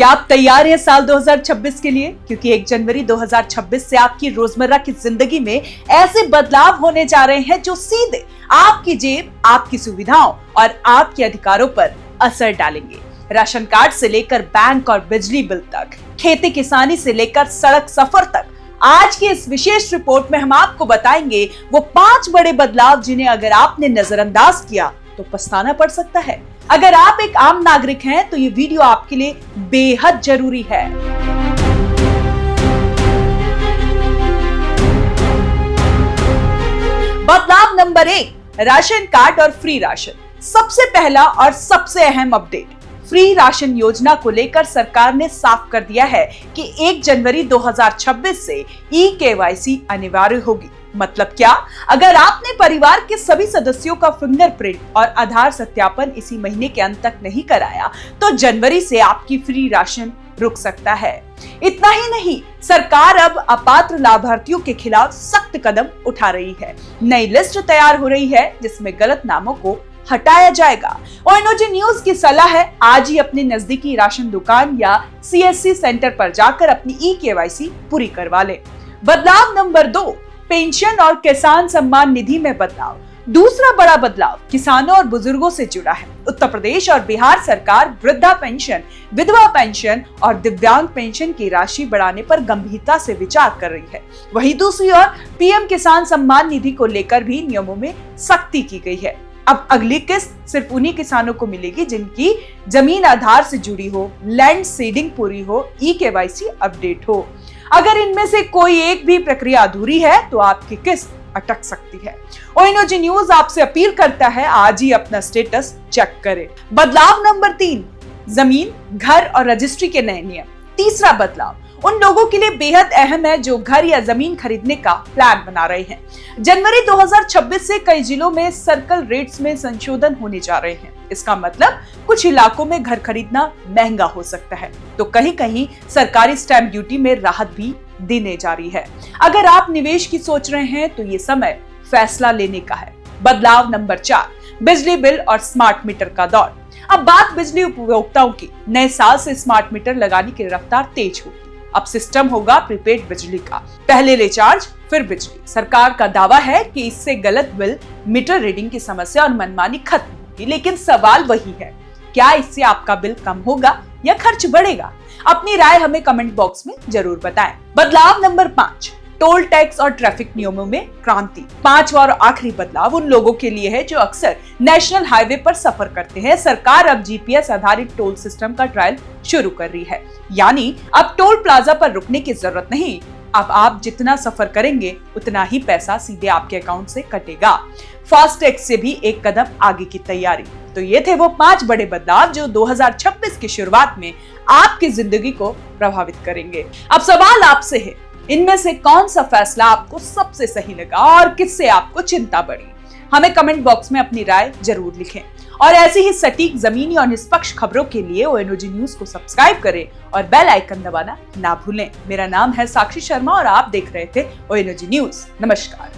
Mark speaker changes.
Speaker 1: क्या आप तैयार हैं साल 2026 के लिए? क्योंकि 1 जनवरी 2026 से आपकी रोजमर्रा की जिंदगी में ऐसे बदलाव होने जा रहे हैं जो सीधे आपकी जेब, आपकी सुविधाओं और आपके अधिकारों पर असर डालेंगे। राशन कार्ड से लेकर बैंक और बिजली बिल तक, खेती किसानी से लेकर सड़क सफर तक, आज की इस विशेष रिपोर्ट में हम आपको बताएंगे वो 5 बड़े बदलाव जिन्हें अगर आपने नजरअंदाज किया तो पछताना पड़ सकता है। अगर आप एक आम नागरिक हैं तो ये वीडियो आपके लिए बेहद जरूरी है। बदलाव नंबर 1, राशन कार्ड और फ्री राशन। सबसे पहला और सबसे अहम अपडेट, फ्री राशन योजना को लेकर सरकार ने साफ कर दिया है कि 1 जनवरी 2026 से ई-केवाईसी अनिवार्य होगी। मतलब क्या? अगर आपने परिवार के सभी सदस्यों का फिंगरप्रिंट और आधार सत्यापन इसी महीने के अंत तक नहीं कराया तो जनवरी से आपकी फ्री राशन रुक सकता है। इतना ही नहीं, सरकार अब अपात्र लाभार्थियों के खिलाफ सख्त कदम उठा रही है। नई लिस्ट तैयार हो रही है जिसमें गलत नामों को हटाया जाएगा। ओएनओजी न्यूज की सलाह है आज ही अपने नजदीकी राशन दुकान या सीएससी सेंटर पर जाकर अपनी ई-केवाईसी पूरी करवा ले। बदलाव नंबर 2, पेंशन और किसान सम्मान निधि में बदलाव। दूसरा बड़ा बदलाव किसानों और बुजुर्गों से जुड़ा है। उत्तर प्रदेश और बिहार सरकार वृद्धा पेंशन, विधवा पेंशन और दिव्यांग पेंशन की राशि बढ़ाने पर गंभीरता से विचार कर रही है। वहीं दूसरी ओर पीएम किसान सम्मान निधि को लेकर भी नियमों में सख्ती की गई है। अब अगली किस्त सिर्फ उन्हीं किसानों को मिलेगी जिनकी जमीन आधार से जुड़ी हो, लैंड सीडिंग पूरी हो, ई-केवाईसी अपडेट हो। अगर इनमें से कोई एक भी प्रक्रिया अधूरी है तो आपकी किस्त अटक सकती है। ओएनओजी न्यूज आपसे अपील करता है आज ही अपना स्टेटस चेक करें। बदलाव नंबर 3, जमीन, घर और रजिस्ट्री के नए नियम। तीसरा बदलाव उन लोगों के लिए बेहद अहम है जो घर या जमीन खरीदने का प्लान बना रहे हैं। जनवरी 2026 से कई जिलों में सर्कल रेट्स में संशोधन होने जा रहे हैं। इसका मतलब कुछ इलाकों में घर खरीदना महंगा हो सकता है तो कहीं कहीं सरकारी स्टैंप ड्यूटी में राहत भी देने जा रही है। अगर आप निवेश की सोच रहे हैं तो ये समय फैसला लेने का है। बदलाव नंबर 4, बिजली बिल और स्मार्ट मीटर का दौर। अब बात बिजली उपभोक्ताओं की। नए साल से स्मार्ट मीटर लगाने की रफ्तार तेज होगी। अब सिस्टम होगा प्रीपेड बिजली का, पहले रिचार्ज फिर बिजली। सरकार का दावा है कि इससे गलत बिल, मीटर रीडिंग की समस्या और मनमानी खत्म होगी। लेकिन सवाल वही है, क्या इससे आपका बिल कम होगा या खर्च बढ़ेगा? अपनी राय हमें कमेंट बॉक्स में जरूर बताएं। बदलाव नंबर 5, टोल टैक्स और ट्रैफिक नियमों में क्रांति। 5वां और आखिरी बदलाव उन लोगों के लिए है जो अक्सर नेशनल हाईवे पर सफर करते हैं। सरकार अब जीपीएस आधारित टोल सिस्टम का ट्रायल शुरू कर रही है। यानी अब टोल प्लाजा पर रुकने की जरूरत नहीं। अब आप जितना सफर करेंगे उतना ही पैसा सीधे आपके अकाउंट से कटेगा। फास्टैग से भी एक कदम आगे की तैयारी। तो ये थे वो 5 बड़े बदलाव जो 2026 की शुरुआत में आपकी जिंदगी को प्रभावित करेंगे। अब सवाल आपसे है, इनमें से कौन सा फैसला आपको सबसे सही लगा और किससे आपको चिंता बढ़ी? हमें कमेंट बॉक्स में अपनी राय जरूर लिखें। और ऐसी ही सटीक, जमीनी और निष्पक्ष खबरों के लिए ओएनओजी न्यूज को सब्सक्राइब करें और बेल आइकन दबाना ना भूलें। मेरा नाम है साक्षी शर्मा और आप देख रहे थे ओएनओजी न्यूज। नमस्कार।